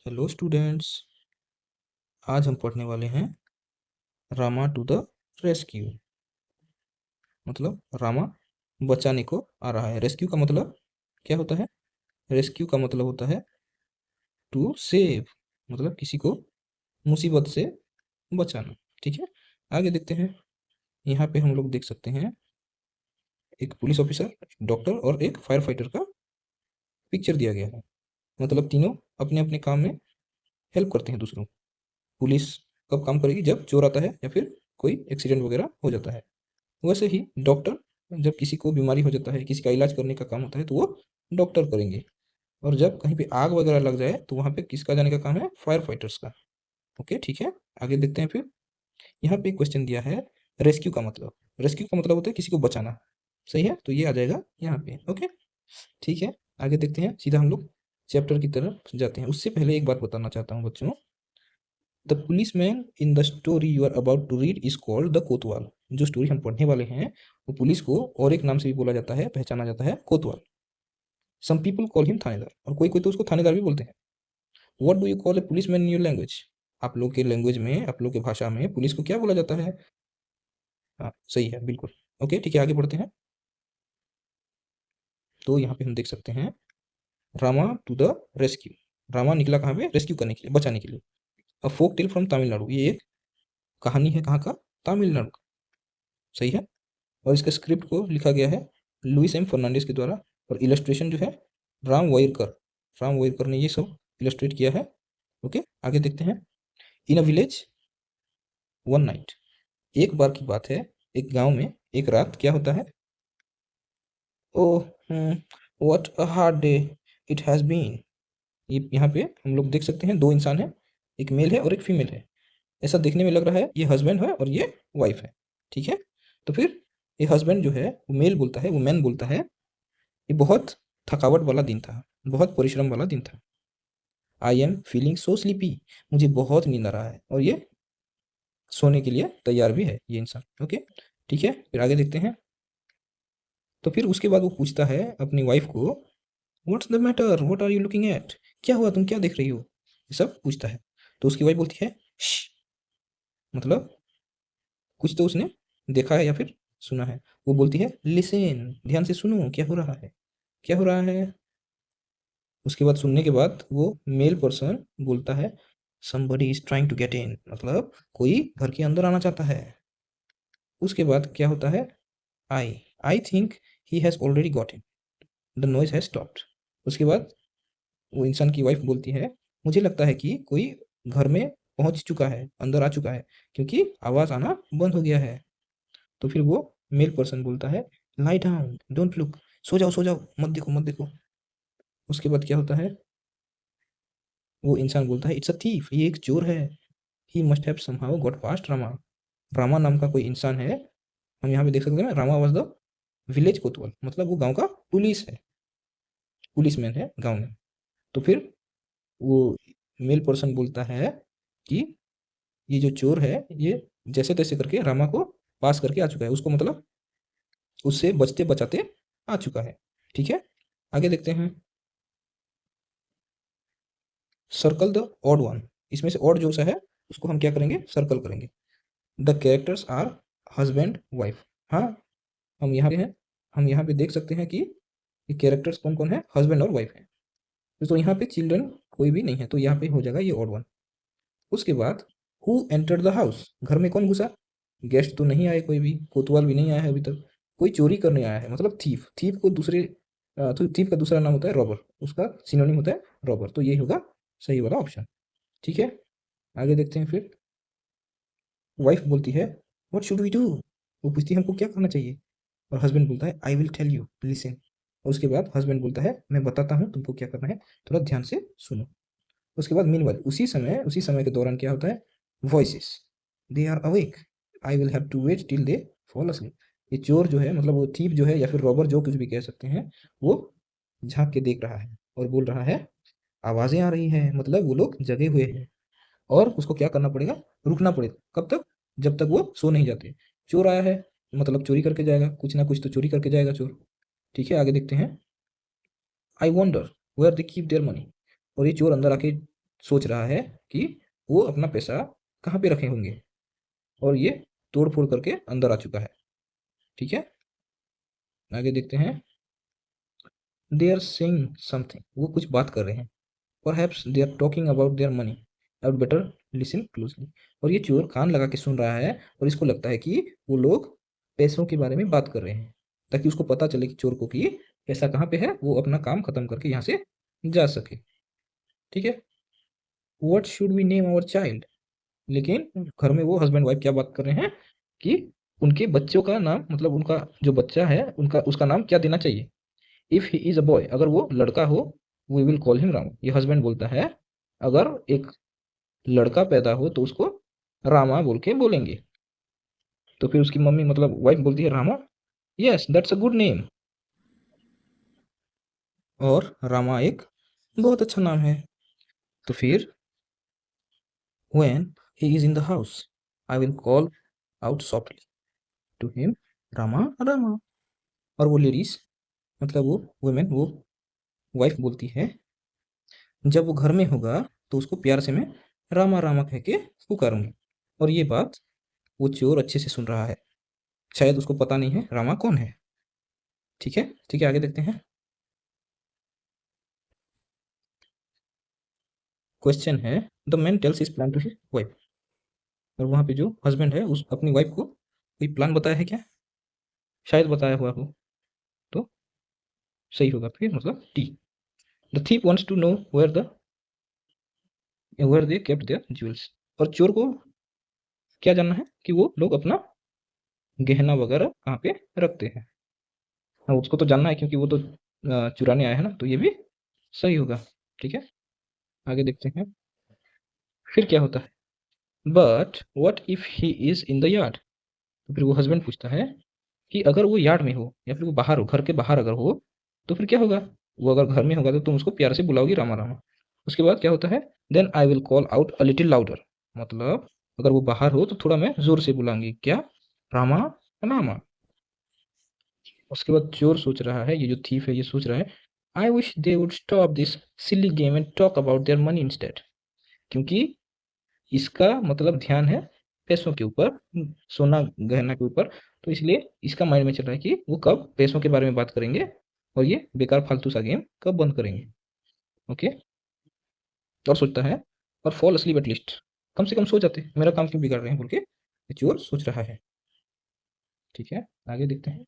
Hello students. आज हम पढ़ने वाले हैं रामा टू द रेस्क्यू। मतलब रामा बचाने को आ रहा है। रेस्क्यू का मतलब क्या होता है? रेस्क्यू का मतलब होता है टू सेव, मतलब किसी को मुसीबत से बचाना। ठीक है, आगे देखते हैं। यहाँ पे हम लोग देख सकते हैं एक पुलिस ऑफिसर, डॉक्टर और एक फायर फाइटर का पिक्चर दिया गया है। मतलब तीनों अपने अपने काम में हेल्प करते हैं दूसरों को। पुलिस कब काम करेगी? जब चोर आता है या फिर कोई एक्सीडेंट वगैरह हो जाता है। वैसे ही डॉक्टर जब किसी को बीमारी हो जाता है, किसी का इलाज करने का काम होता है, तो वो डॉक्टर करेंगे। और जब कहीं पे आग वगैरह लग जाए तो वहाँ पे किसका जाने का काम है? फायर फाइटर्स का। ओके, ठीक है, आगे देखते हैं। फिर यहाँ पे क्वेश्चन दिया है रेस्क्यू का मतलब। रेस्क्यू का मतलब होता है किसी को बचाना। सही है, तो ये आ जाएगा यहाँ पे। ओके, ठीक है, आगे देखते हैं। सीधा हम लोग चैप्टर की तरफ जाते हैं। उससे पहले एक बात बताना चाहता हूँ बच्चों। The policeman in the story you are about to read is called the kotwal. जो स्टोरी हम पढ़ने वाले हैं वो पुलिस को और एक नाम से भी बोला जाता है, पहचाना जाता है, कोतवाल। सम पीपल कॉल हिम थानेदार, और कोई कोई तो उसको थानेदार भी बोलते हैं। What do you call A policeman in your language? आप लोग के लैंग्वेज में, आप लोग के भाषा में पुलिस को क्या बोला जाता है? हाँ, सही है, बिल्कुल। ओके, ठीक है, आगे बढ़ते हैं। तो यहाँ पे हम देख सकते हैं Rama to the rescue. Rama निकला कहाँ पे? रेस्क्यू करने के लिए, बचाने के लिए। अ फोक टेल फ्रॉम तमिलनाडु, ये एक कहानी है। कहाँ का? तमिलनाडु का। सही है। और इसके स्क्रिप्ट को लिखा गया है लुइस एम फर्नांडिस के द्वारा। और इलस्ट्रेशन जो है राम वायरकर, राम वायरकर ने ये सब इलस्ट्रेट किया है। ओके, आगे देखते हैं। इन अ विलेज वन नाइट, एक बार की बात है, एक गांव में एक रात क्या होता है? Oh, what a hard day it has been. ये यहाँ पे हम लोग देख सकते हैं दो इंसान हैं, एक मेल है और एक फीमेल है। ऐसा देखने में लग रहा है ये हस्बैंड है और ये वाइफ है। ठीक है, तो फिर ये हस्बैंड जो है वो मेल बोलता है, वो मैन बोलता है, ये बहुत थकावट वाला दिन था, बहुत परिश्रम वाला दिन था। I am feeling so sleepy, मुझे बहुत नींद आ रहा है। और ये सोने के लिए तैयार भी है ये इंसान। ओके, ठीक है, फिर आगे देखते हैं। तो फिर उसके बाद वो पूछता है अपनी वाइफ को, what's the matter, what are you looking at? क्या हुआ, तुम क्या देख रही हो? ये सब पूछता है। तो उसकी वाइफ बोलती है "श्श", मतलब कुछ तो उसने देखा है या फिर सुना है। वो बोलती है लिसन, ध्यान से सुनो, क्या हो रहा है, क्या हो रहा है। उसके बाद सुनने के बाद वो मेल पर्सन बोलता है somebody is trying to get in, मतलब कोई घर के अंदर आना चाहता है। उसके बाद क्या होता है? I I think he has already got in, the noise has stopped. उसके बाद वो इंसान की वाइफ बोलती है मुझे लगता है कि कोई घर में पहुंच चुका है, अंदर आ चुका है, क्योंकि आवाज़ आना बंद हो गया है। तो फिर वो मेल पर्सन बोलता है लाई डाउन, डोंट लुक, सो जाओ, मत देखो, मत देखो। उसके बाद क्या होता है? वो इंसान बोलता है इट्स अ थीफ, ये एक चोर है। He must have somehow got past Rama. Rama नाम का कोई इंसान है। हम यहाँ पे देख सकते हैं रामा वाज द विलेज कोतवाल, मतलब वो गांव का पुलिस है, पुलिसमैन है गांव में। तो फिर वो मेल पर्सन बोलता है कि ये जो चोर है ये जैसे तैसे करके रामा को पास करके आ चुका है, उसको मतलब उससे बचते बचाते आ चुका है। ठीक है, आगे देखते हैं। सर्कल द ऑड वन, इसमें से ऑड जो सा है उसको हम क्या करेंगे? सर्कल करेंगे। The characters are husband wife. हाँ, हम यहाँ पे हैं, हम यहाँ पे देख सकते हैं कि ये कैरेक्टर्स कौन कौन है? हस्बैंड और वाइफ है। तो यहाँ पे चिल्ड्रन कोई भी नहीं है, तो यहाँ पे हो जाएगा ये ऑड वन। उसके बाद हु एंटर्ड द हाउस, घर में कौन घुसा? गेस्ट तो नहीं आए, कोई भी कोतवाल भी नहीं आया है अभी तक। कोई चोरी करने आया है, मतलब थीफ। थीफ को दूसरे तो थीफ का दूसरा नाम होता है रॉबर, उसका सिनोनिम होता है रॉबर। तो ये होगा सही वाला ऑप्शन। ठीक है, आगे देखते हैं। फिर वाइफ बोलती है व्हाट शुड वी डू, वो पूछती है हमको क्या करना चाहिए। और हस्बैंड बोलता है I will tell you listen. और उसके बाद हस्बैंड बोलता है मैं बताता हूँ तुमको क्या करना है, थोड़ा ध्यान से सुनो। उसके बाद मीनवाइल, उसी समय के दौरान क्या होता है? Voices, they are awake, I will have to wait till they fall asleep। ये चोर जो है, मतलब वो थीप जो है या फिर रॉबर, जो कुछ भी कह सकते हैं, वो झांक के देख रहा है और बोल रहा है आवाजें आ रही हैं, मतलब वो लोग जगे हुए हैं। और उसको क्या करना पड़ेगा? रुकना पड़ेगा। कब तक? जब तक वो सो नहीं जाते। चोर आया है, मतलब चोरी करके जाएगा, कुछ ना कुछ तो चोरी करके जाएगा चोर। ठीक है, आगे देखते हैं। I wonder where they keep their money, और ये चोर अंदर आके सोच रहा है कि वो अपना पैसा कहाँ पे रखे होंगे, और ये तोड़ फोड़ करके अंदर आ चुका है। ठीक है, आगे देखते हैं। दे आर सेइंग समथिंग, वो कुछ बात कर रहे हैं। Perhaps they are talking about their money, अब बेटर लिसन क्लोजली। और ये चोर कान लगा के सुन रहा है, और इसको लगता है कि वो लोग पैसों के बारे में बात कर रहे हैं, ताकि उसको पता चले कि चोर को कि पैसा कहाँ पे है, वो अपना काम खत्म करके यहाँ से जा सके। ठीक है, what should we name our child, लेकिन घर में वो हस्बैंड वाइफ क्या बात कर रहे हैं कि उनके बच्चों का नाम, मतलब उनका जो बच्चा है उनका उसका नाम क्या देना चाहिए। If he is a boy, अगर वो लड़का हो, we will call him Rama. ये हस्बैंड बोलता है अगर एक लड़का पैदा हो तो उसको रामा बोल के बोलेंगे। तो फिर उसकी मम्मी मतलब वाइफ बोलती है Rama, yes that's a good name, और रामा एक बहुत अच्छा नाम है। तो फिर when he is in the house I will call out softly to him Rama Rama. और वो लेडीज, मतलब वो वुमेन, वो वाइफ बोलती है जब वो घर में होगा तो उसको प्यार से मैं रामा रामा कह के पुकारूंगी। और ये बात वो चोर अच्छे से सुन रहा है, शायद उसको पता नहीं है रामा कौन है। ठीक है, ठीक है, आगे देखते हैं। क्वेश्चन है, the man tells his plan to his wife, और वहाँ पे जो हस्बैंड है उस अपनी वाइफ को कोई प्लान बताया है क्या, शायद बताया हुआ हो तो सही होगा फिर, मतलब टी। The thief wants to know where they kept their jewels, और चोर को क्या जानना है कि वो लोग अपना गहना वगैरह कहाँ पे रखते हैं। हाँ, उसको तो जानना है क्योंकि वो तो चुराने आया है ना, तो ये भी सही होगा। ठीक है, आगे देखते हैं। फिर क्या होता है, but what if he is in the yard, तो फिर वो हस्बैंड पूछता है कि अगर वो यार्ड में हो या फिर वो बाहर हो, घर के बाहर अगर हो, तो फिर क्या होगा। वो अगर घर में होगा तो तुम उसको प्यार से बुलाओगी रामा रामा। उसके बाद क्या होता है, then I will call out a little louder, मतलब अगर वो बाहर हो तो थोड़ा मैं जोर से बुलाऊंगी, क्या, रामा रामा। उसके बाद चोर सोच रहा है, ये जो थीफ है ये सोच रहा है, I wish they would stop this silly game and talk about their money instead, क्योंकि इसका मतलब ध्यान है पैसों के ऊपर, सोना गहना के ऊपर। तो इसलिए इसका माइंड में चल रहा है कि वो कब पैसों के बारे में बात करेंगे, और ये बेकार फालतू सा गेम कब बंद करेंगे। ओके, और सोचता है, और फॉल असलीप एटलीस्ट, कम से कम सो जाते, मेरा काम क्यों बिगाड़ रहे हैं बोल के चोर सोच रहा है। ठीक है, आगे देखते हैं।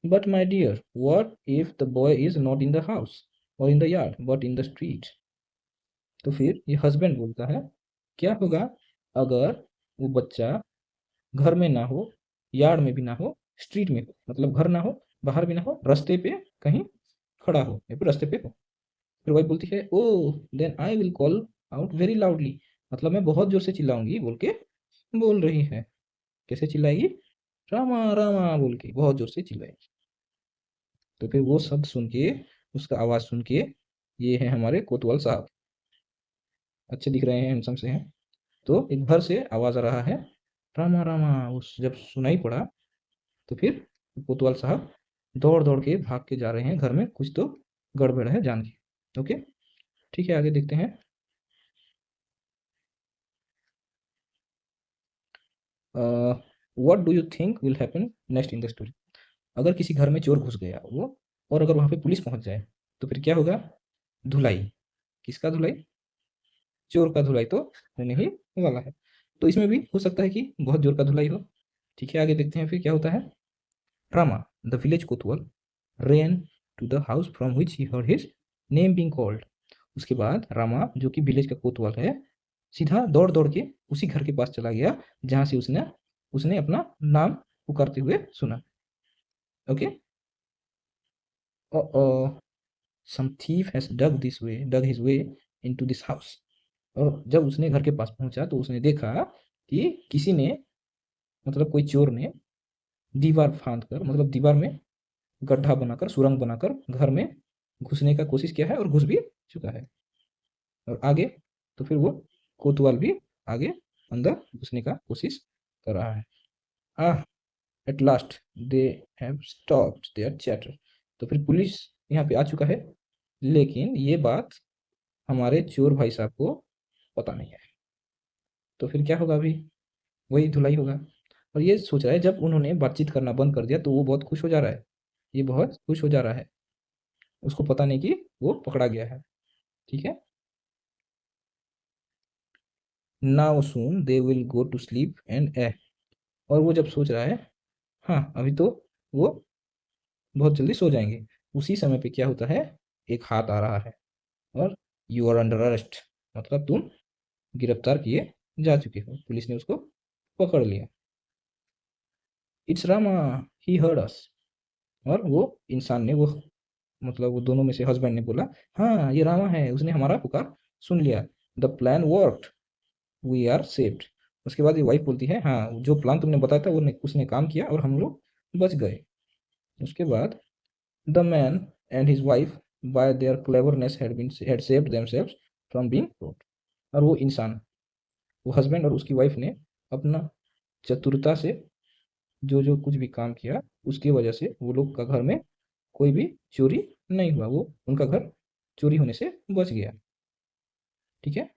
But my dear what if the boy is not in the house or in the yard but in the street, तो फिर ये हस्बैंड बोलता है क्या होगा अगर वो बच्चा घर में ना हो, यार्ड में भी ना हो, स्ट्रीट में हो, मतलब घर ना हो, बाहर भी ना हो, रास्ते पे कहीं खड़ा हो या फिर रास्ते पे हो। फिर वही बोलती है, oh then I will call out very loudly, मतलब मैं बहुत जोर से चिल्लाऊंगी बोल के बोल रही है। कैसे चिल्लाएगी, रामा रामा बोल के बहुत जोर से चिल्लाएगी। तो फिर वो शब्द सुन के, उसका आवाज सुन के, ये है हमारे कोतवाल साहब, अच्छे दिख रहे हैं, हैंडसम से हैं। तो एक घर से आवाज आ रहा है रामा रामा, उस जब सुनाई पड़ा तो फिर कोतवाल साहब दौड़ दौड़ के भाग के जा रहे हैं, घर में कुछ तो गड़बड़ है जान के। ओके, ठीक है, आगे देखते हैं। What do you think will happen next in the story, अगर किसी घर में चोर घुस गया वो, और अगर वहां पे पुलिस पहुंच जाए, तो फिर क्या होगा, धुलाई, किसका धुलाई, चोर का धुलाई तो होने ही वाला है। तो इसमें भी हो सकता है कि बहुत जोर का धुलाई हो। ठीक है, आगे देखते हैं फिर क्या होता है। Rama the village Kotwal ran to the house from which he heard his name being called, उसके बाद रामा जो कि विलेज का कोतवाल है, सीधा दौड़ दौड़ के उसी घर के पास चला गया जहां से उसने उसने अपना नाम पुकारते हुए सुना। Okay, some thief has dug his way into this house, और जब उसने घर के पास पहुंचा तो उसने देखा कि किसी ने, मतलब कोई चोर ने दीवार फांद कर, मतलब दीवार में गड्ढा बनाकर, सुरंग बनाकर घर में घुसने का कोशिश किया है और घुस भी चुका है। और आगे तो फिर वो कोतवाल भी आगे अंदर घुसने का कोशिश कर रहा है। Ah, at last they have stopped their chatter, तो फिर पुलिस यहाँ पे आ चुका है। लेकिन ये बात हमारे चोर भाई साहब को पता नहीं है। तो फिर क्या होगा अभी? वही धुलाई होगा। और ये सोच रहा है जब उन्होंने बातचीत करना बंद कर दिया तो वो बहुत खुश हो जा रहा है, ये बहुत खुश हो जा रहा है, उसको पता नहीं कि वो पकड़ा गया है। ठीक है। Now soon they will go to sleep and uh, और वो जब सोच रहा है, हाँ अभी तो वो बहुत जल्दी सो जाएंगे, उसी समय पे क्या होता है, एक हाथ आ रहा है और यू आर अंडर अरेस्ट, मतलब तुम गिरफ्तार किए जा चुके हो, पुलिस ने उसको पकड़ लिया। इट्स रामा, ही हर्ड अस, और वो इंसान ने, वो मतलब वो दोनों में से हस्बैंड ने बोला, हाँ ये रामा है, उसने हमारा पुकार सुन लिया, the plan worked, we are saved. उसके बाद ये वाइफ बोलती है, हाँ जो प्लान तुमने बताया था वो उसने काम किया और हम लोग बच गए। उसके बाद the man and his wife bye there cleverness had saved themselves from being caught। और वो इंसान, वो हस्बैंड और उसकी वाइफ ने अपना चतुरता से जो जो कुछ भी काम किया, उसकी वजह से वो लोग का घर में कोई भी चोरी नहीं हुआ, वो उनका घर चोरी होने से बच गया। ठीक है।